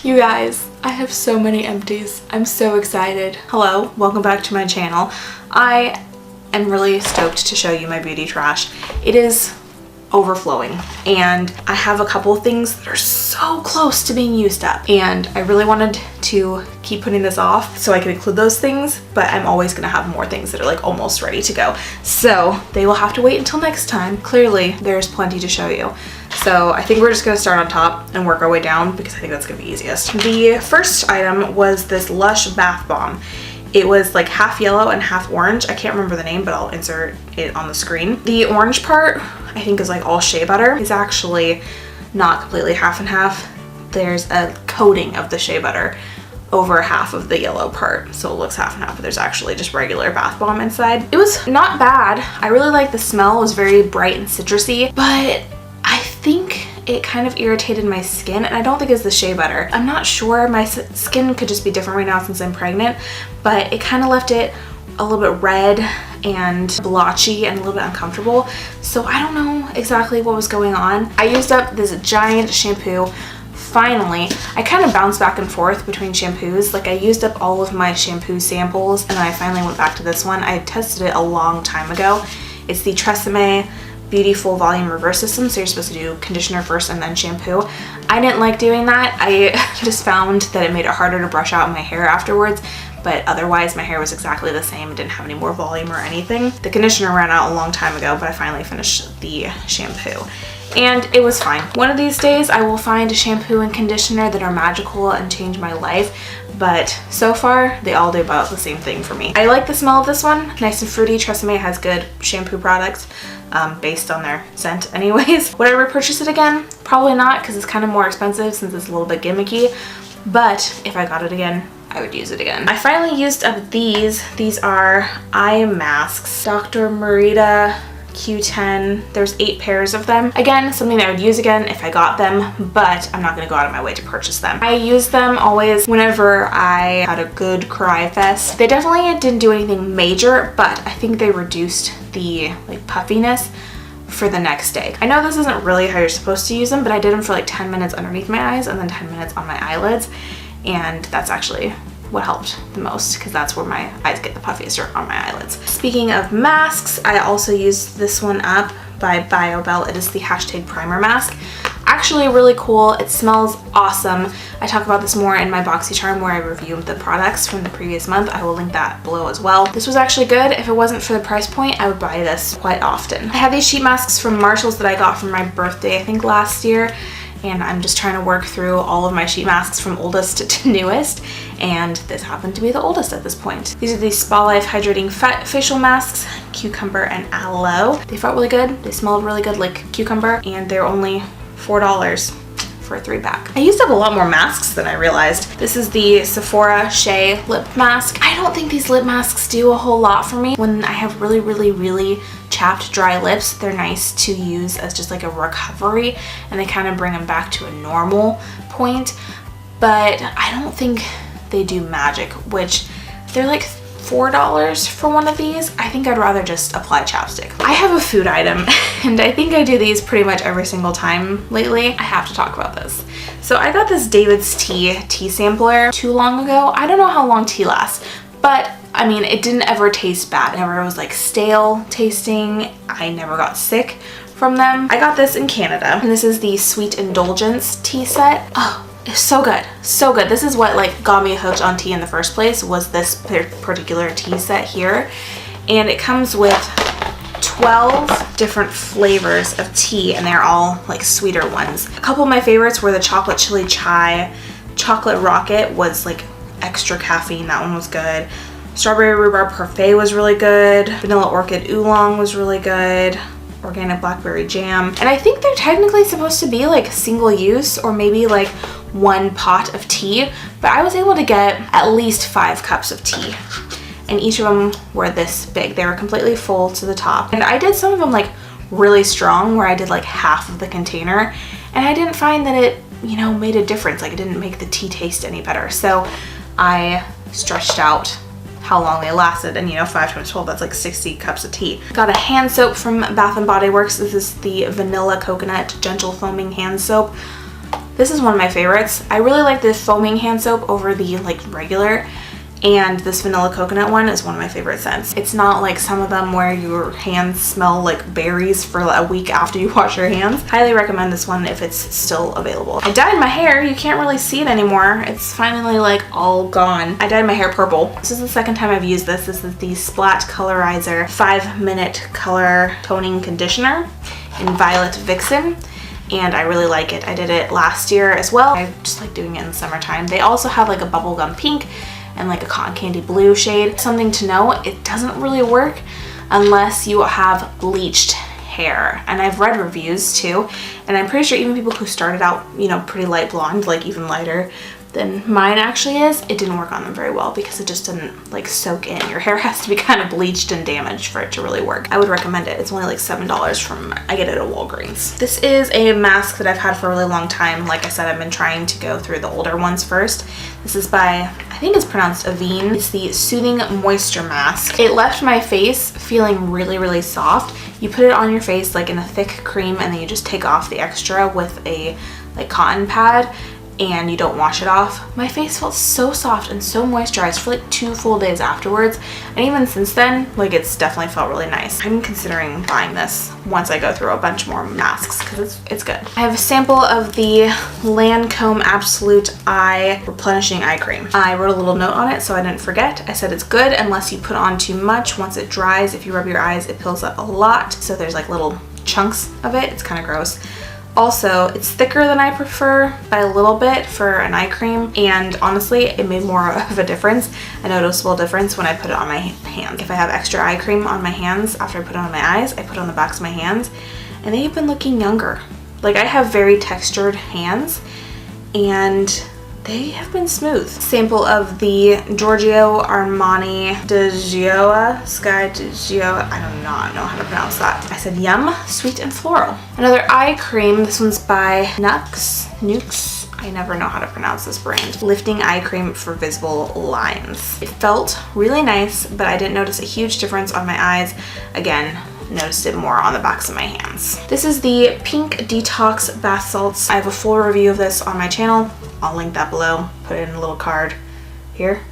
You guys, I have so many empties. I'm so excited. Hello, welcome back to my channel. I am really stoked to show you my beauty trash. It is overflowing and I have a couple of things that are so close to being used up, and I really wanted to keep putting this off so I could include those things, but I'm always gonna have more things that are like almost ready to go, so they will have to wait until next time. Clearly there's plenty to show you, so I think we're just gonna start on top and work our way down because I think that's gonna be easiest. The first item was this Lush bath bomb. It was like half yellow and half orange. I can't remember the name, but I'll insert it on the screen. The orange part, I think, is like all shea butter. It's actually not completely half and half. There's a coating of the shea butter over half of the yellow part, so it looks half and half, but there's actually just regular bath bomb inside. It was not bad. I really liked the smell. It was very bright and citrusy, but I think it kind of irritated my skin, and I don't think it's the shea butter. I'm not sure. My skin could just be different right now since I'm pregnant, but it kind of left it a little bit red and blotchy and a little bit uncomfortable. So I don't know exactly what was going on. I used up this giant shampoo. Finally, I kind of bounced back and forth between shampoos. Like, I used up all of my shampoo samples and then I finally went back to this one. I had tested it a long time ago. It's the Tresemme Beautiful Volume Reverse System, so you're supposed to do conditioner first and then shampoo. I didn't like doing that. I just found that it made it harder to brush out my hair afterwards, but otherwise my hair was exactly the same. It didn't have any more volume or anything. The conditioner ran out a long time ago, but I finally finished the shampoo and it was fine. One of these days I will find a shampoo and conditioner that are magical and change my life, but so far they all do about the same thing for me. I like the smell of this one. Nice and fruity. Tresemme has good shampoo products based on their scent anyways. Would I ever purchase it again? Probably not, because it's kind of more expensive since it's a little bit gimmicky, but if I got it again, I would use it again. I finally used up these. These are eye masks. Dr. Marita Q10. There's 8 pairs of them. Again, something that I would use again if I got them, but I'm not gonna go out of my way to purchase them. I use them always whenever I had a good cry fest. They definitely didn't do anything major, but I think they reduced the like puffiness for the next day. I know this isn't really how you're supposed to use them, but I did them for like 10 minutes underneath my eyes and then 10 minutes on my eyelids, and that's actually what helped the most because that's where my eyes get the puffiest, on my eyelids. Speaking of masks, I also used this one up by BioBell. It is the hashtag primer mask. Actually really cool. It smells awesome. I talk about this more in my BoxyCharm where I review the products from the previous month. I will link that below as well. This was actually good. If it wasn't for the price point, I would buy this quite often. I have these sheet masks from Marshalls that I got for my birthday, I think last year, and I'm just trying to work through all of my sheet masks from oldest to newest, and this happened to be the oldest at this point. These are the Spa Life Hydrating Facial Masks, cucumber and aloe. They felt really good. They smelled really good like cucumber, and they're only $4 for a 3-pack. I used up a lot more masks than I realized. This is the Sephora Shea Lip Mask. I don't think these lip masks do a whole lot for me. When I have really chapped dry lips, they're nice to use as just like a recovery, and they kind of bring them back to a normal point, but I don't think they do magic, which they're like $4 for one of these. I think I'd rather just apply chapstick. I have a food item and I think I do these pretty much every single time lately. I have to talk about this. So I got this David's tea sampler too long ago. I don't know how long tea lasts, but I mean, it didn't ever taste bad. It never was like stale tasting. I never got sick from them. I got this in Canada, and this is the Sweet Indulgence tea set. Oh, it's so good, so good. This is what like got me hooked on tea in the first place, was this particular tea set here, and it comes with 12 different flavors of tea, and they're all like sweeter ones. A couple of my favorites were the chocolate chili chai. Chocolate rocket was like extra caffeine. That one was good. Strawberry rhubarb parfait was really good. Vanilla orchid oolong was really good. Organic blackberry jam. And I think they're technically supposed to be like single use or maybe like 1 pot of tea, but I was able to get at least 5 cups of tea, and each of them were this big. They were completely full to the top, and I did some of them like really strong where I did like half of the container, and I didn't find that it, you know, made a difference. Like, it didn't make the tea taste any better, so I stretched out how long they lasted, and you know, 5 times 12, that's like 60 cups of tea. Got a hand soap from Bath & Body Works. This is the Vanilla Coconut Gentle Foaming Hand Soap. This is one of my favorites. I really like the foaming hand soap over the like regular, and this vanilla coconut one is one of my favorite scents. It's not like some of them where your hands smell like berries for a week after you wash your hands. Highly recommend this one if it's still available. I dyed my hair. You can't really see it anymore. It's finally like all gone. I dyed my hair purple. This is the second time I've used this. This is the Splat Colorizer 5-minute color toning conditioner in Violet Vixen, and I really like it. I did it last year as well. I just like doing it in the summertime. They also have like a bubblegum pink and like a cotton candy blue shade. Something to know, it doesn't really work unless you have bleached hair. And I've read reviews too, and I'm pretty sure even people who started out, you know, pretty light blonde, like even lighter than mine actually is, it didn't work on them very well because it just didn't like soak in. Your hair has to be kind of bleached and damaged for it to really work. I would recommend it. It's only like $7 from, I get it at Walgreens. This is a mask that I've had for a really long time. Like I said, I've been trying to go through the older ones first. This is by, I think it's pronounced Avene. It's the Soothing Moisture Mask. It left my face feeling really, really soft. You put it on your face like in a thick cream, and then you just take off the extra with a like cotton pad, and you don't wash it off. My face felt so soft and so moisturized for like 2 full days afterwards, and even since then, like it's definitely felt really nice. I'm considering buying this once I go through a bunch more masks because it's good. I have a sample of the Lancome Absolute Eye Replenishing Eye Cream. I wrote a little note on it so I didn't forget. I said it's good unless you put on too much. Once it dries, if you rub your eyes, it pills up a lot. So there's like little chunks of it. It's kind of gross. Also, it's thicker than I prefer by a little bit for an eye cream, and honestly, it made more of a difference, a noticeable difference when I put it on my hands. If I have extra eye cream on my hands after I put it on my eyes, I put it on the backs of my hands, and they've been looking younger. Like, I have very textured hands, and they have been smooth. Sample of the Giorgio Armani Sky de Gioia. I do not know how to pronounce that. I said yum, sweet and floral. Another eye cream. This one's by Nux. I never know how to pronounce this brand. Lifting eye cream for visible lines. It felt really nice, but I didn't notice a huge difference on my eyes. Again, noticed it more on the backs of my hands. This is the Pink Detox Bath Salts. I have a full review of this on my channel. I'll link that below. Put it in a little card. Here,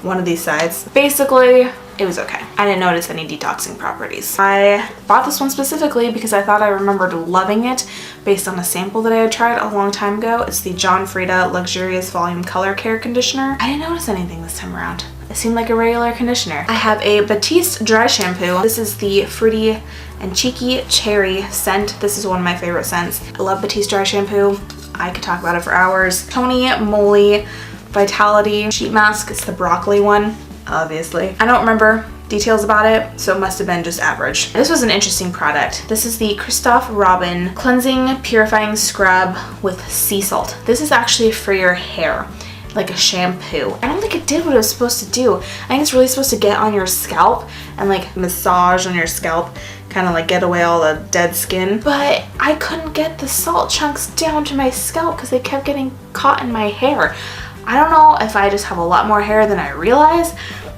one of these sides. Basically, it was okay. I didn't notice any detoxing properties. I bought this one specifically because I thought I remembered loving it based on a sample that I had tried a long time ago. It's the John Frieda Luxurious Volume Color Care Conditioner. I didn't notice anything this time around. It seemed like a regular conditioner. I have a Batiste dry shampoo. This is the Fruity and Cheeky Cherry scent. This is one of my favorite scents. I love Batiste dry shampoo. I could talk about it for hours. Tony Moly Vitality Sheet Mask. It's the broccoli one, obviously. I don't remember details about it, so it must have been just average. This was an interesting product. This is the Christoph Robin Cleansing Purifying Scrub with Sea Salt. This is actually for your hair, like a shampoo. I don't think it did what it was supposed to do. I think it's really supposed to get on your scalp and like massage on your scalp, kind of like get away all the dead skin. But I couldn't get the salt chunks down to my scalp because they kept getting caught in my hair. I don't know if I just have a lot more hair than I realize,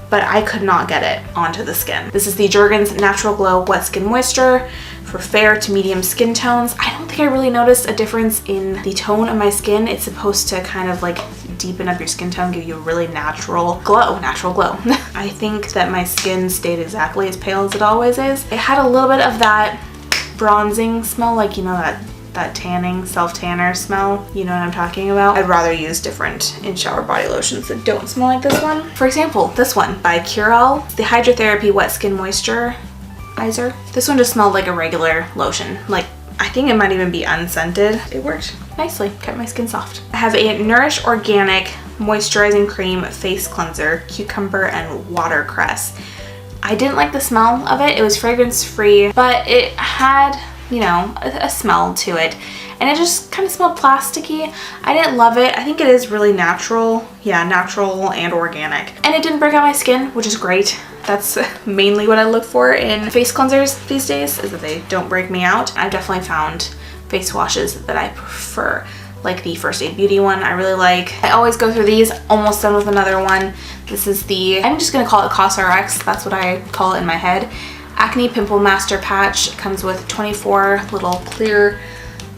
but I could not get it onto the skin. This is the Jergens Natural Glow Wet Skin Moisture for fair to medium skin tones. I don't think I really noticed a difference in the tone of my skin. It's supposed to kind of like deepen up your skin tone, give you a really natural glow. I think that my skin stayed exactly as pale as it always is. It had a little bit of that bronzing smell, like, you know, that tanning, self-tanner smell. You know what I'm talking about? I'd rather use different in-shower body lotions that don't smell like this one. For example, this one by Curel, the Hydrotherapy Wet Skin Moisturizer. This one just smelled like a regular lotion. Like, I think it might even be unscented. It worked nicely, kept my skin soft. I have a Nourish Organic Moisturizing Cream Face Cleanser, Cucumber and Watercress. I didn't like the smell of it. It was fragrance free, but it had, you know, a smell to it, and it just kind of smelled plasticky. I didn't love it. I think it is really natural. Yeah, natural and organic. And it didn't break out my skin, which is great. That's mainly what I look for in face cleansers these days, is that they don't break me out. I've definitely found face washes that I prefer, like the First Aid Beauty one I really like. I always go through these, almost done with another one. This is the, I'm just gonna call it CosRx, that's what I call it in my head. Acne Pimple Master Patch. It comes with 24 little clear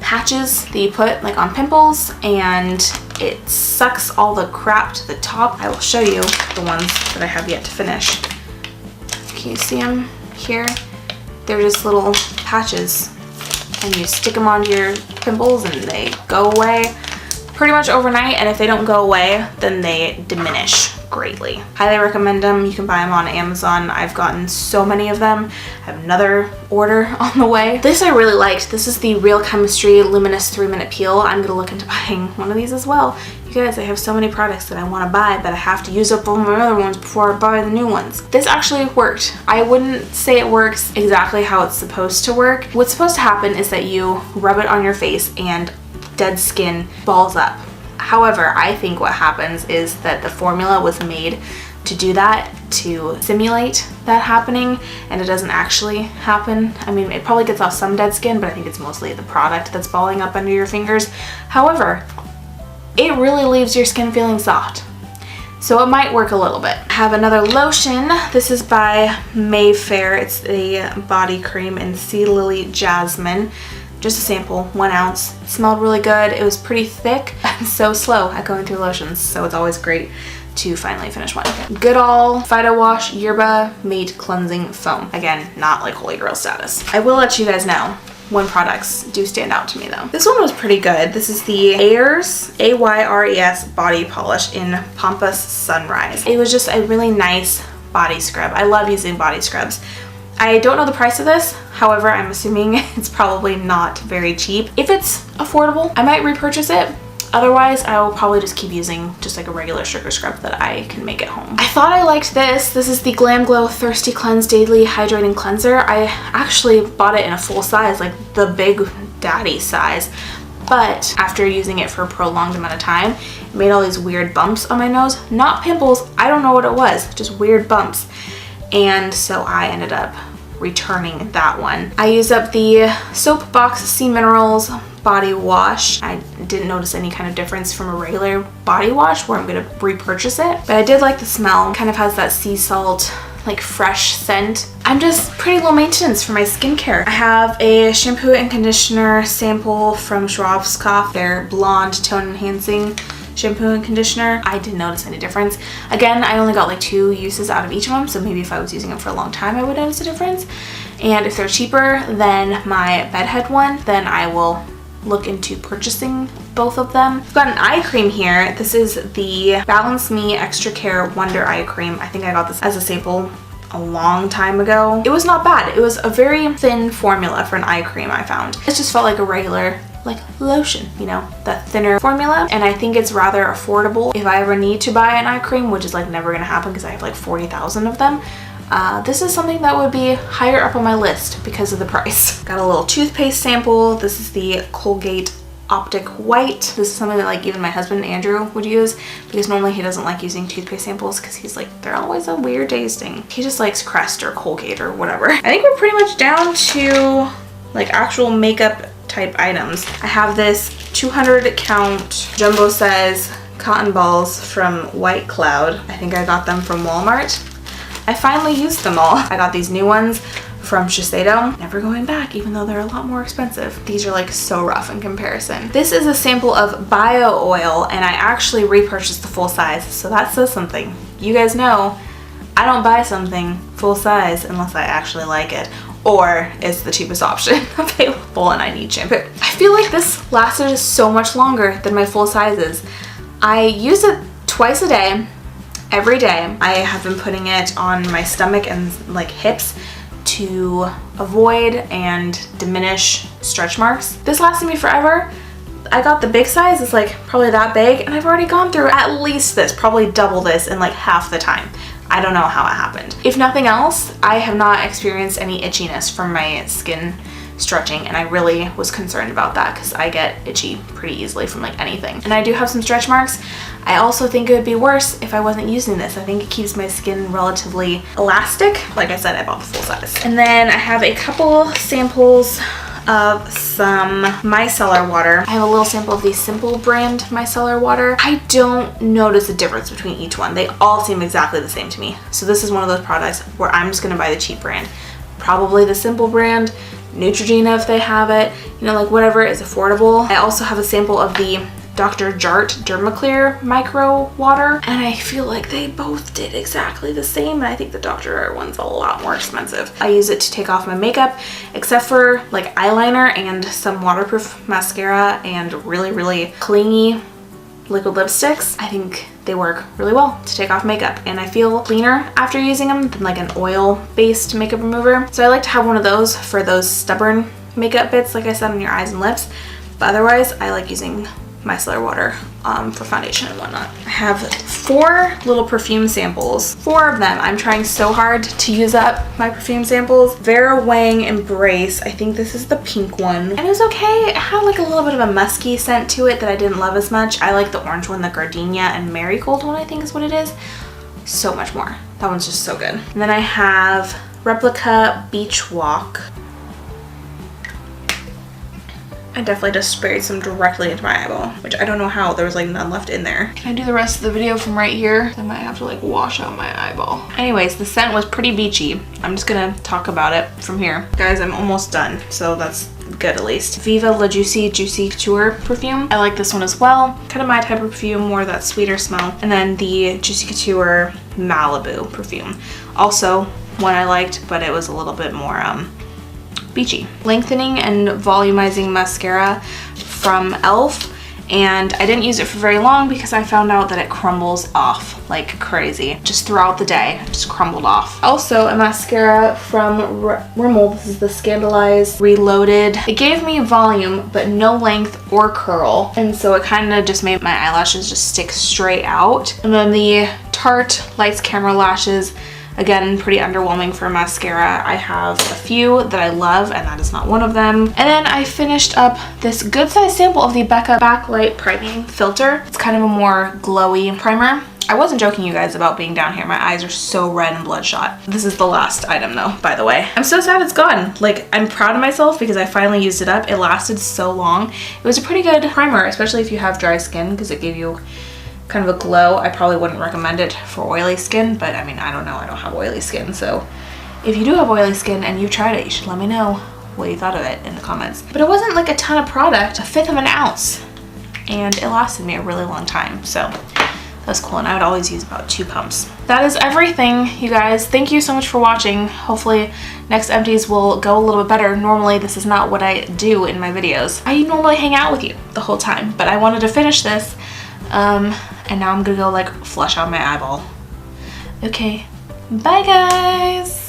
patches that you put like on pimples, and it sucks all the crap to the top. I will show you the ones that I have yet to finish. Can you see them here? They're just little patches, and you stick them onto your pimples and they go away pretty much overnight, and if they don't go away, then they diminish greatly. Highly recommend them. You can buy them on Amazon. I've gotten so many of them. I have another order on the way. This I really liked. This is the Real Chemistry Luminous 3-Minute Peel. I'm gonna look into buying one of these as well. You guys, I have so many products that I want to buy, but I have to use up all my other ones before I buy the new ones. This actually worked. I wouldn't say it works exactly how it's supposed to work. What's supposed to happen is that you rub it on your face and dead skin balls up. However, I think what happens is that the formula was made to do that, to simulate that happening, and it doesn't actually happen. I mean, it probably gets off some dead skin, but I think it's mostly the product that's balling up under your fingers. However, it really leaves your skin feeling soft. So it might work a little bit. I have another lotion. This is by Mayfair. It's a body cream in Sea Lily Jasmine. Just a sample, 1 ounce. It smelled really good. It was pretty thick. I'm so slow at going through lotions, so it's always great to finally finish one. Goodall Phyto Wash Yerba Mate Cleansing Foam. Again, not like holy grail status. I will let you guys know when products do stand out to me though. This one was pretty good. This is the Ayres, A-Y-R-E-S Body Polish in Pampas Sunrise. It was just a really nice body scrub. I love using body scrubs. I don't know the price of this, however, I'm assuming it's probably not very cheap. If it's affordable, I might repurchase it. Otherwise, I will probably just keep using just like a regular sugar scrub that I can make at home. I thought I liked this. This is the Glam Glow Thirsty Cleanse Daily Hydrating Cleanser. I actually bought it in a full size, like the big daddy size. But after using it for a prolonged amount of time, it made all these weird bumps on my nose. Not pimples, I don't know what it was, just weird bumps. And so I ended up returning that one. I used up the Soapbox Sea Minerals body wash. I didn't notice any kind of difference from a regular body wash where I'm gonna repurchase it, but I did like the smell. It kind of has that sea salt, like fresh scent. I'm just pretty low maintenance for my skincare. I have a shampoo and conditioner sample from Schwarzkopf, their blonde tone enhancing shampoo and conditioner. I didn't notice any difference. Again, I only got like 2 uses out of each of them, so maybe if I was using them for a long time I would notice a difference. And if they're cheaper than my bedhead one, then I will look into purchasing both of them. I've got an eye cream here. This is the Balance Me Extra Care Wonder Eye Cream. I think I got this as a sample a long time ago. It was not bad. It was a very thin formula for an eye cream, I found. It just felt like a regular like lotion, you know, that thinner formula, and I think it's rather affordable. If I ever need to buy an eye cream, which is like never gonna happen because I have like 40,000 of them, this is something that would be higher up on my list because of the price. Got a little toothpaste sample. This is the Colgate Optic White. This is something that like even my husband Andrew would use, because normally he doesn't like using toothpaste samples because he's like, they're always a weird tasting. He just likes Crest or Colgate or whatever. I think we're pretty much down to like actual makeup type items. I have this 200 count jumbo size cotton balls from White Cloud. I think I got them from Walmart. I finally used them all. I got these new ones from Shiseido. Never going back, even though they're a lot more expensive. These are like so rough in comparison. This is a sample of bio oil, and I actually repurchased the full size, so that says something. You guys know I don't buy something full size unless I actually like it, or it's the cheapest option available and I need shampoo. I feel like this lasted so much longer than my full sizes. I use it twice a day, every day. I have been putting it on my stomach and like hips to avoid and diminish stretch marks. This lasted me forever. I got the big size, it's like probably that big, and I've already gone through at least this, probably double this in like half the time. I don't know how it happened. If nothing else, I have not experienced any itchiness from my skin stretching, and I really was concerned about that because I get itchy pretty easily from like anything. And I do have some stretch marks. I also think it would be worse if I wasn't using this. I think it keeps my skin relatively elastic. Like I said, I bought the full size. And then I have a couple samples of some micellar water. I have a little sample of the Simple brand micellar water. I don't notice a difference between each one. They all seem exactly the same to me. So this is one of those products where I'm just gonna buy the cheap brand. Probably the Simple brand, Neutrogena if they have it, you know, like whatever is affordable. I also have a sample of the Dr. Jart Dermaclear Micro Water, and I feel like they both did exactly the same, and I think the Dr. Jart one's a lot more expensive. I use it to take off my makeup, except for like eyeliner and some waterproof mascara and really, really clingy liquid lipsticks. I think they work really well to take off makeup, and I feel cleaner after using them than like an oil-based makeup remover. So I like to have one of those for those stubborn makeup bits, like I said, on your eyes and lips. But otherwise, I like using micellar water for foundation and whatnot. I have 4 little perfume samples. 4 of them. I'm trying so hard to use up my perfume samples. Vera Wang Embrace. I think this is the pink one. And it was okay. It had like a little bit of a musky scent to it that I didn't love as much. I like the orange one, the Gardenia and Marigold one, I think is what it is. So much more. That one's just so good. And then I have Replica Beach Walk. I definitely just sprayed some directly into my eyeball, which I don't know how. There was like none left in there. Can I do the rest of the video from right here? I might have to like wash out my eyeball. Anyways, the scent was pretty beachy. I'm just gonna talk about it from here. Guys, I'm almost done, so that's good at least. Viva La Juicy Couture perfume. I like this one as well. Kind of my type of perfume, more that sweeter smell. And then the Juicy Couture Malibu perfume. Also one I liked, but it was a little bit more beachy. Lengthening and volumizing mascara from e.l.f. and I didn't use it for very long because I found out that it crumbles off like crazy. Just throughout the day, it just crumbled off. Also a mascara from Rimmel. This is the Scandalized Reloaded. It gave me volume but no length or curl, and so it kind of just made my eyelashes just stick straight out. And then the Tarte Lights Camera Lashes. Again, pretty underwhelming for mascara. I have a few that I love, and that is not one of them. And then I finished up this good size sample of the Becca Backlight Priming Filter. It's kind of a more glowy primer. I wasn't joking, you guys, about being down here. My eyes are so red and bloodshot. This is the last item though, by the way. I'm so sad it's gone. Like, I'm proud of myself because I finally used it up. It lasted so long. It was a pretty good primer, especially if you have dry skin, because it gave you kind of a glow. I probably wouldn't recommend it for oily skin, but I mean, I don't know. I don't have oily skin, so if you do have oily skin and you've tried it, you should let me know what you thought of it in the comments. But it wasn't like a ton of product, 1/5 of an ounce, and it lasted me a really long time, so that was cool, and I would always use about 2 pumps. That is everything, you guys. Thank you so much for watching. Hopefully next empties will go a little bit better. Normally this is not what I do in my videos. I normally hang out with you the whole time, but I wanted to finish this and now I'm gonna go like flush out my eyeball. Okay, bye guys.